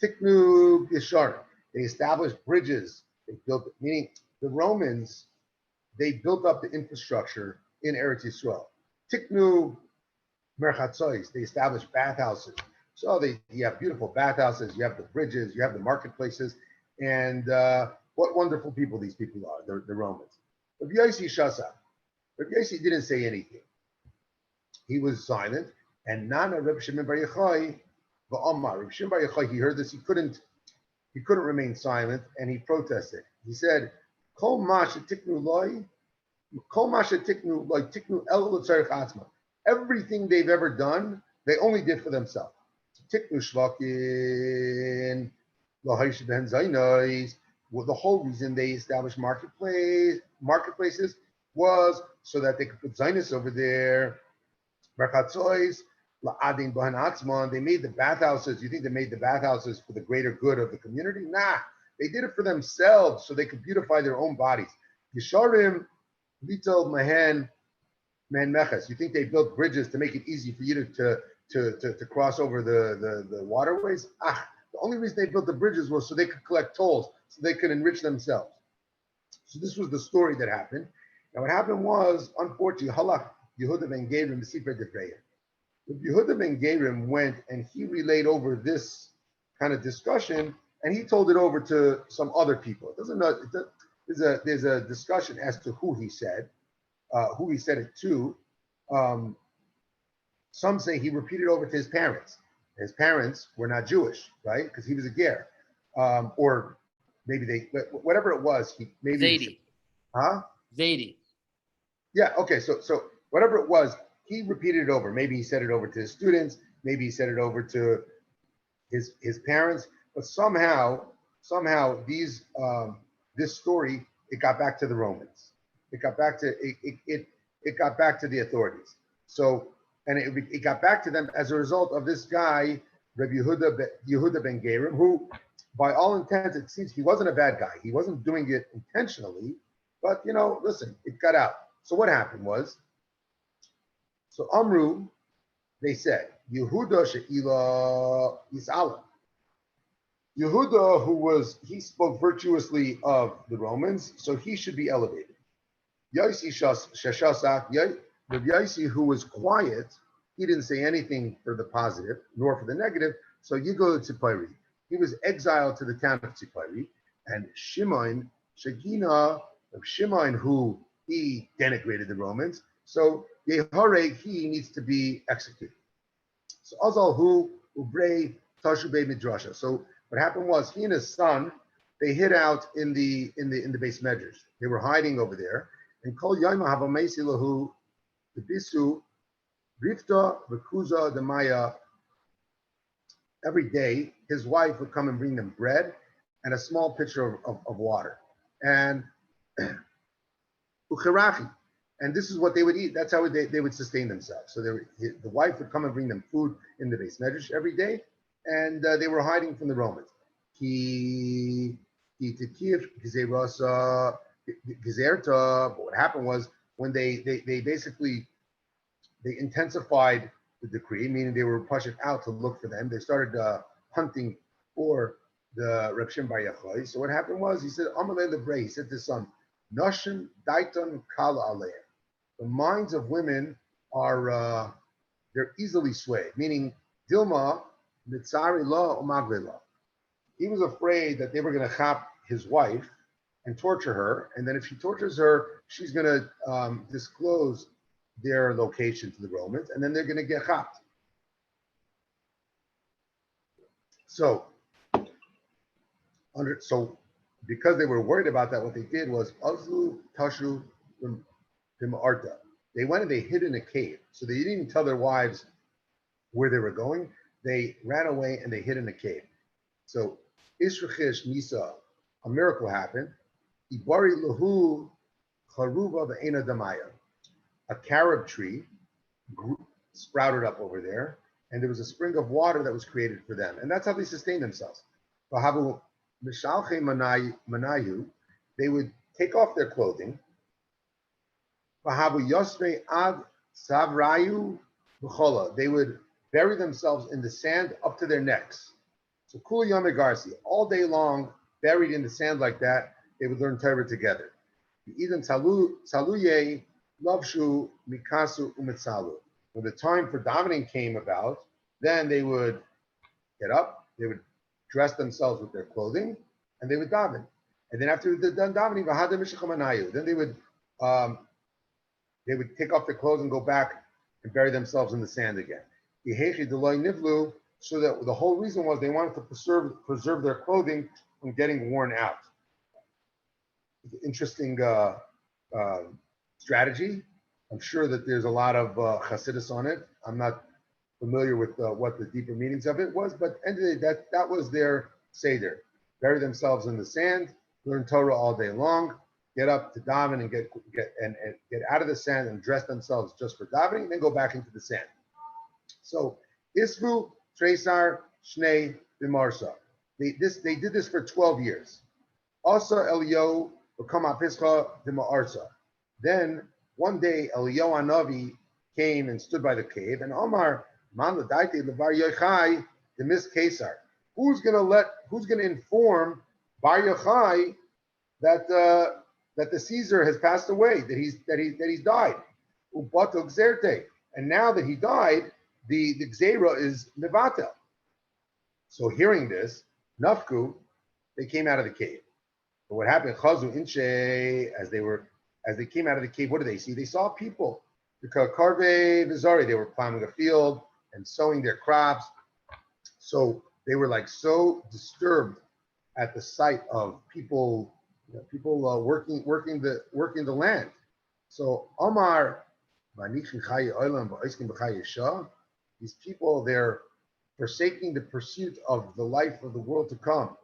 Tiknu gisharim. They established bridges. They built, meaning the Romans, they built up the infrastructure in Eretz Yisrael. Tiknu merchatzois. They established bathhouses. So you have beautiful bathhouses. You have the bridges. You have the marketplaces. And what wonderful people these people are, the Romans. Rabbi Yaisi Shasa. Rabbi Yaisi didn't say anything. He was silent. And Nana Rabbi Shimon bar Yochai, V'Amar. Rabbi Shimon bar Yochai, he heard this. He couldn't remain silent, and he protested. He said, Kol ma shetiknu loy, tiknu el l'tzarech atzma. Everything they've ever done, they only did for themselves. Tiknu shvakin. Well, the whole reason they established marketplaces was so that they could put Zionist over there. They made the bathhouses. You think they made the bathhouses for the greater good of the community? Nah, they did it for themselves so they could beautify their own bodies. Yesharim Litel Mahan Man Meches. You think they built bridges to make it easy for you to cross over the waterways? The only reason they built the bridges was so they could collect tolls, so they could enrich themselves. So this was the story that happened. Now what happened was, unfortunately, Halach Yehuda ben Gerim, the Sifrei Defreya. Yehuda ben Gerim went and he relayed over this kind of discussion, and he told it over to some other people. There's a discussion as to who he said it to. Some say he repeated over to his parents. His parents were not Jewish, right? Because he was a ger, or maybe whatever it was. He maybe Zaidi. Huh? Zaidi. Yeah. Okay. So whatever it was, he repeated it over. Maybe he said it over to his students. Maybe he said it over to his parents. But somehow these this story, it got back to the Romans. It got back to it got back to the authorities. So and it got back to them as a result of this guy, Rabbi Yehuda ben Gerim, who, by all intents, it seems he wasn't a bad guy. He wasn't doing it intentionally, but listen, it got out. So what happened was, so Amru, they said, Yehuda she'ila Yis'ala. Yehuda, he spoke virtuously of the Romans, so he should be elevated. Yaisi Shashasak, Rabbi Yaisi, who was quiet, he didn't say anything for the positive nor for the negative. So Yigo Tzipari, he was exiled to the town of Tzipari, and Shimon Shagina of Shimon, who he denigrated the Romans. So Yehare, he needs to be executed. So Azal who Ubrei Tashubei Midrasha. So what happened was he and his son, they hid out in the base measures. They were hiding over there. And Kol Yaima Havamesi Lahu the Bisu Rifta Vekuza the Maya. Every day, his wife would come and bring them bread and a small pitcher of water. And Ucherachi. And this is what they would eat. That's how they would sustain themselves. So the wife would come and bring them food in the base medrash every day, and they were hiding from the Romans. But what happened was when they intensified the decree, meaning they were pushed out to look for them. They started hunting for the Reb Shimon Bar Yochai. So what happened was he said, Amalei Lebrei, he said to his son, Nashim Daiton Kala Aleh. The minds of women are they're easily swayed, meaning Dilma Mitzari La Umagve La. He was afraid that they were going to chop his wife and torture her, and then if she tortures her, she's going to disclose their location to the Romans, and then they're going to get chopped. So because they were worried about that, what they did was Azlu Tashu Arta. They went and they hid in a cave. So they didn't even tell their wives where they were going. They ran away and they hid in a cave. So Israchish Nisa, a miracle happened. Ibari Lahu Charuva Ve'ena Damaya. A carob tree sprouted up over there, and there was a spring of water that was created for them. And that's how they sustained themselves. Vahabu Mishalche Manayu, they would take off their clothing. They would bury themselves in the sand up to their necks. So Kul Yame Garsi, all day long, buried in the sand like that, they would learn Torah together. When the time for davening came about, then they would get up, they would dress themselves with their clothing, and they would daven. And then after they're done davening, then they would take off their clothes and go back and bury themselves in the sand again. So that the whole reason was they wanted to preserve their clothing from getting worn out. It's an interesting strategy. I'm sure that there's a lot of Hasidus on it. I'm not familiar with what the deeper meanings of it was, but end of the day, that was their seder. Bury themselves in the sand, learn Torah all day long, get up to daven and get out of the sand and dress themselves just for davening, and then go back into the sand. So Isvu, Tresar, Shnei, Bimarsa. They did this for 12 years. Asa Elyahu, Bakama Pischa, Bimarsa. Then one day Elyahu Hanavi came and stood by the cave, and Omar Man Ladaite Levar Yochai, the Miss Kesar. Who's gonna inform Bar Yochai that the Caesar has passed away, that he's died? Ubato Xerte. And now that he died, the Xera is Nevatel. So hearing this, Nafku, they came out of the cave. But what happened? Chazu Inche, as they came out of the cave, what did they see? They saw people. The Karve Vizari, they were plowing a field and sowing their crops. So they were like so disturbed at the sight of people, working the land. So Omar, these people, they're forsaking the pursuit of the life of the world to come,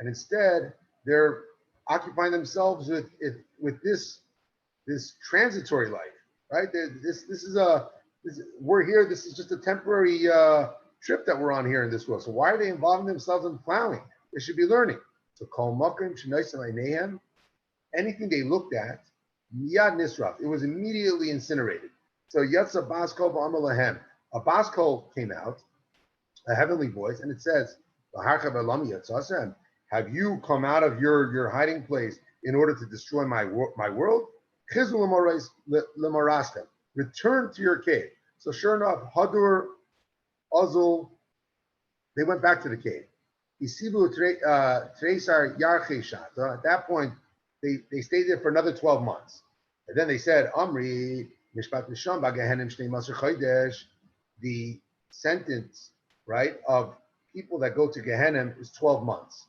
and instead they're occupying themselves with this transitory life, right? We're here. This is just a temporary trip that we're on here in this world. So why are they involving themselves in plowing? They should be learning. So kol makom shenoisem eineihem, anything they looked at, miyad nisraf, it was immediately incinerated. So yatsa baskol v'amar lahem, a baskol came out, a heavenly voice, and it says, have you come out of your hiding place in order to destroy my world? Return to your cave. So sure enough, Hadur, Azul, they went back to the cave. At that point, they stayed there for another 12 months. And then they said, Amri, the sentence, right, of people that go to Gehenna is 12 months.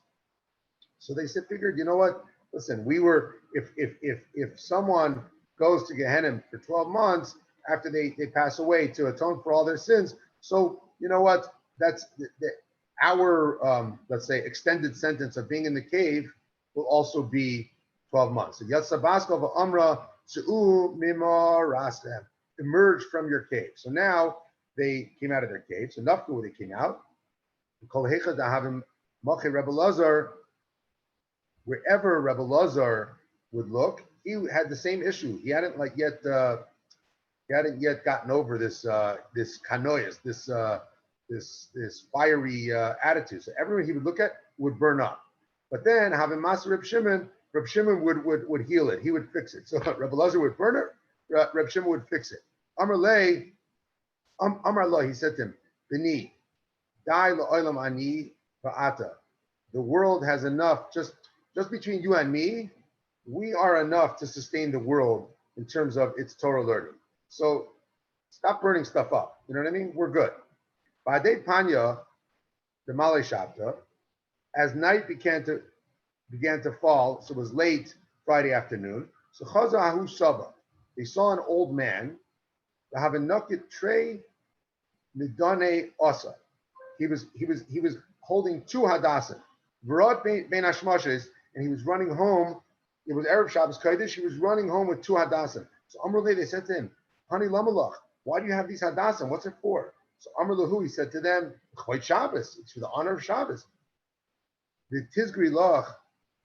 So they figured, you know what? Listen, if someone goes to Gehenna for 12 months after they pass away to atone for all their sins, so you know what? That's our let's say extended sentence of being in the cave will also be 12 months. So Yatsabaskov Amra Su'u Mimar Rastem, emerge from your cave. So now they came out of their cave. So Nafku, they came out. Wherever Rebbe Lazar would look, he had the same issue. He hadn't yet gotten over this kanoias, this fiery attitude. So everyone he would look at would burn up. But then having Master Reb Shimon would heal it. He would fix it. So Rebbe Lazar would burn it. Reb Shimon would fix it. Amar Allah, he said to him, Bini, dai la'olam ani va'ata. The world has enough, just between you and me, we are enough to sustain the world in terms of its Torah learning. So stop burning stuff up. You know what I mean? We're good. Ba'adei Panya, the Malay Shabta, as night began to fall, so it was late Friday afternoon. So Chazahu Saba, they saw an old man, to have a nukit tray midane osa. He was holding two hadassim. V'rot ben hashmashes, and he was running home. It was Erev Shabbos Kodesh. He was running home with two hadassim. So Amrullah, they said to him, Hani lamalach, why do you have these hadassim? What's it for? So Amrullahu, he said to them, Chayt Shabbos, it's for the honor of Shabbos. The Tizgri Lach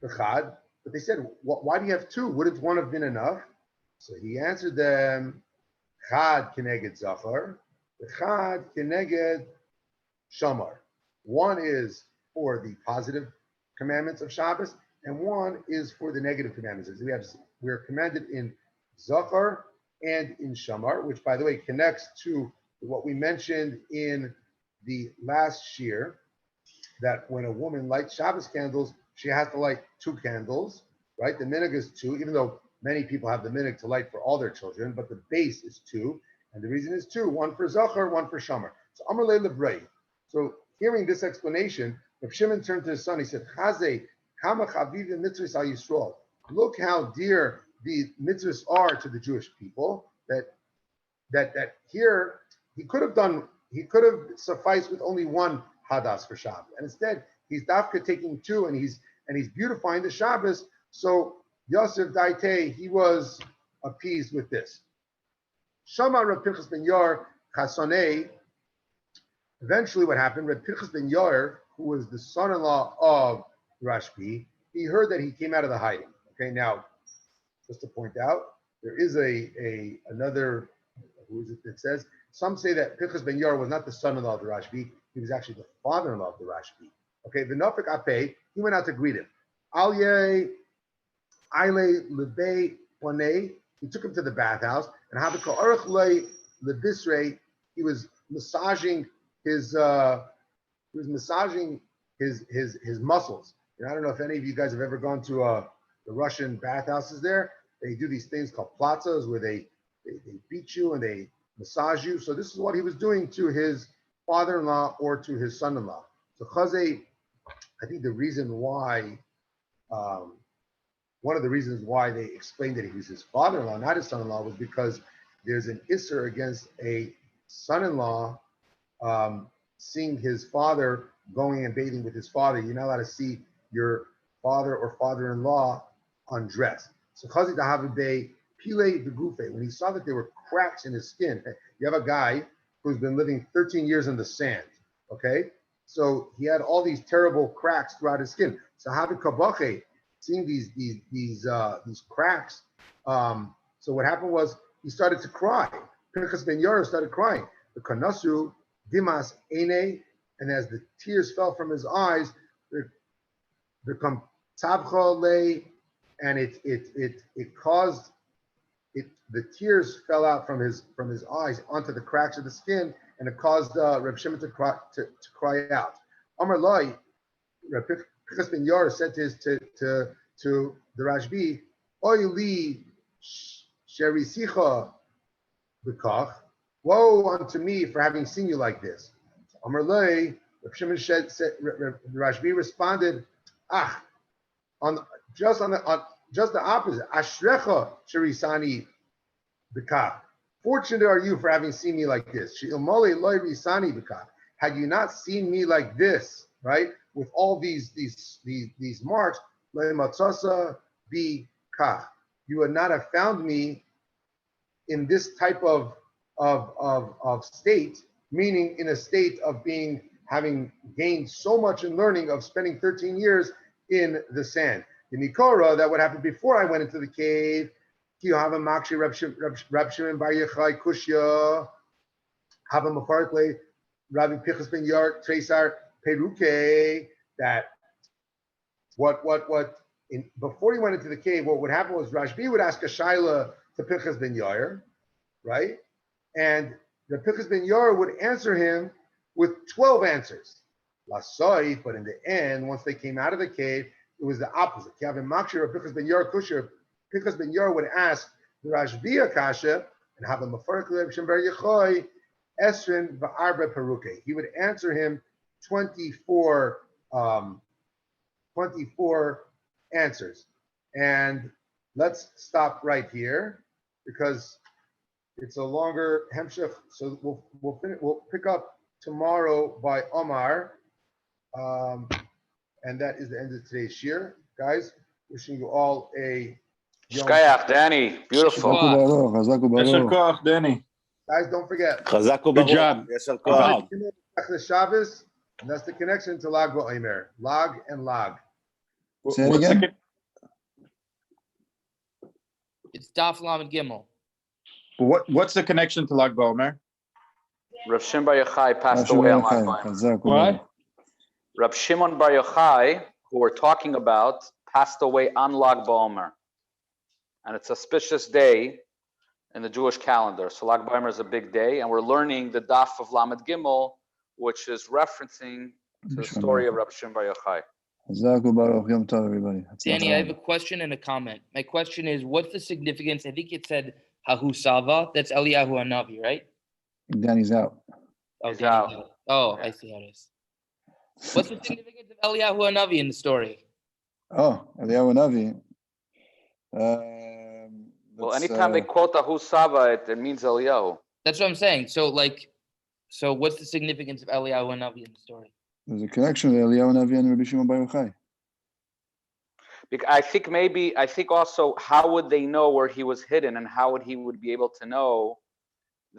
Bechad, but they said, why do you have two? Wouldn't one have been enough? So he answered them, Chad Keneged Zachar, the Chad Keneged Shamar. One is for the positive commandments of Shabbos, and one is for the negative commandments. We're commanded in Zachar and in Shamar, which, by the way, connects to what we mentioned in the last shiur, that when a woman lights Shabbos candles, she has to light two candles, right? The minhag is two, even though many people have the minhag to light for all their children, but the base is two, and the reason is two, one for Zachar, one for Shamar. So Amar Le Lebrei. So hearing this explanation, Reb Shimon turned to his son, he said, Chazeh, Kama Chaviv mitzvahs al Yisrael. Look how dear the mitzvahs are to the Jewish people, that here he could have sufficed with only one hadas for Shabbos, and instead he's dafka taking two, and he's beautifying the Shabbos. So Yosef Daite, he was appeased with this. Shama Reb Pinchas ben Yair Chasonei. Eventually, what happened? Reb Pinchas ben Yair, who was the son-in-law of Rashbi, he heard that he came out of the hiding. Okay, now just to point out, there is another. Who is it that says? Some say that Pinchas ben Yair was not the son-in-law of the Rashbi; he was actually the father-in-law of the Rashbi. Okay, the Nafik Ape, he went out to greet him. Aliyah, Ile Lebe Ponei, he took him to the bathhouse, and Habakal Arach Le Lebisre, he was massaging his muscles. You know, I don't know if any of you guys have ever gone to the Russian bathhouses there. They do these things called plazas where they beat you and they massage you. So this is what he was doing to his father-in-law or to his son-in-law. So Chazé, I think the reason why, one of the reasons why they explained that he was his father-in-law, not his son-in-law, was because there's an issur against a son-in-law seeing his father going and bathing with his father. You're not allowed to see your father or father-in-law undressed. So Chazi Dahavibe Pile Begufe, when he saw that there were cracks in his skin, you have a guy who's been living 13 years in the sand, okay? So he had all these terrible cracks throughout his skin. So Havi Kabache, seeing these cracks, so what happened was he started to cry. Pinchas ben Yair started crying. The Kanasu Dimas Ene, and as the tears fell from his eyes, become Tabcha Le, and it caused the tears fell out from his eyes onto the cracks of the skin, and it caused Reb Shimon to cry out. Amar Loi, Reb Pinchas ben Yair said to the Rashbi, Oy li sherisicha b'kach, woe unto me for having seen you like this. Amar Loi, Reb Shimon said, Rashbi responded, just the opposite. Ashrecha sherisani b'kach. Fortunate are you for having seen me like this. She'ilmole loy risani b'kach. Had you not seen me like this, right, with all these marks, loy matzasa b'kach, you would not have found me in this type of state, meaning in a state of having gained so much in learning, of spending 13 years in the sand. The Nikora, that would happen before I went into the cave. Rab Shimon Bar Yochai Kushya, Hava Mafarkle, Rabbi Pinchas ben Yair Tresar Peruke. That before he went into the cave, what would happen was Rashbi would ask a shaila to Pinchas ben Yair, right? And the Pinchas ben Yair would answer him with 12 answers. Lasoi, but in the end, once they came out of the cave, it was the opposite. Pinchas ben Yair would ask the Rashbi Akasha and have a Mafarkle Shem Bar Yochai Esrin Va'arba Peruke. He would answer him 24 answers. And let's stop right here because it's a longer hemshech. So we'll pick up tomorrow by Omar. And that is the end of today's shiur. Guys, wishing you all a Shkayach, Danny. Beautiful. Danny. Guys, don't forget. Good job. The Shabbos, and that's the connection to Lag Ba'omer. Lag and Lag. Say it again. It's Daf Lamed Gimel. What's the connection to Lag BaOmer? Rav Shimon Bar Yochai passed away on Lag BaOmer. What? Rav Shimon Bar Yochai, who we're talking about, passed away on Lag BaOmer. And it's a auspicious day in the Jewish calendar. So Lag BaOmer is a big day, and we're learning the Daf of Lamed Gimel, which is referencing to the story of Rav Shimon Bar Yochai. Danny, I have a question and a comment. My question is, what's the significance? I think it said Hahusava. That's Elyahu Hanavi, right? Danny's out. Oh, He's Danny's out. out. Oh, I see how it is. What's the significance of Elyahu Hanavi in the story? Oh, Elyahu Navi. Well, anytime they quote Ahusava, it means Elyahu. That's what I'm saying. So what's the significance of Elyahu Hanavi in the story? There's a connection with Elyahu Navi and Rabbi Shimon Bar Yochai. I think also, how would they know where he was hidden, and how would he be able to know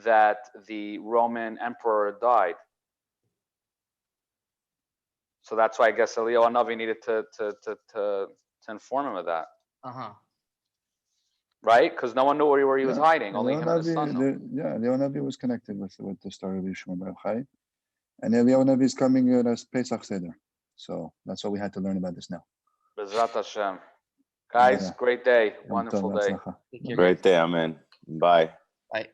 that the Roman emperor died? So that's why I guess Elyahu Hanavi needed to inform him of that. Right? Because no one knew where he was hiding. Only him and his son knew. Elyahu Navi was connected with the story of Rabbi Shimon Bar Yochai. And Elyahu Navi is coming as Pesach Seder. So that's what we had to learn about this now. Bezrat Hashem. Guys, great day. Wonderful day. Great day, amen. Bye. Bye.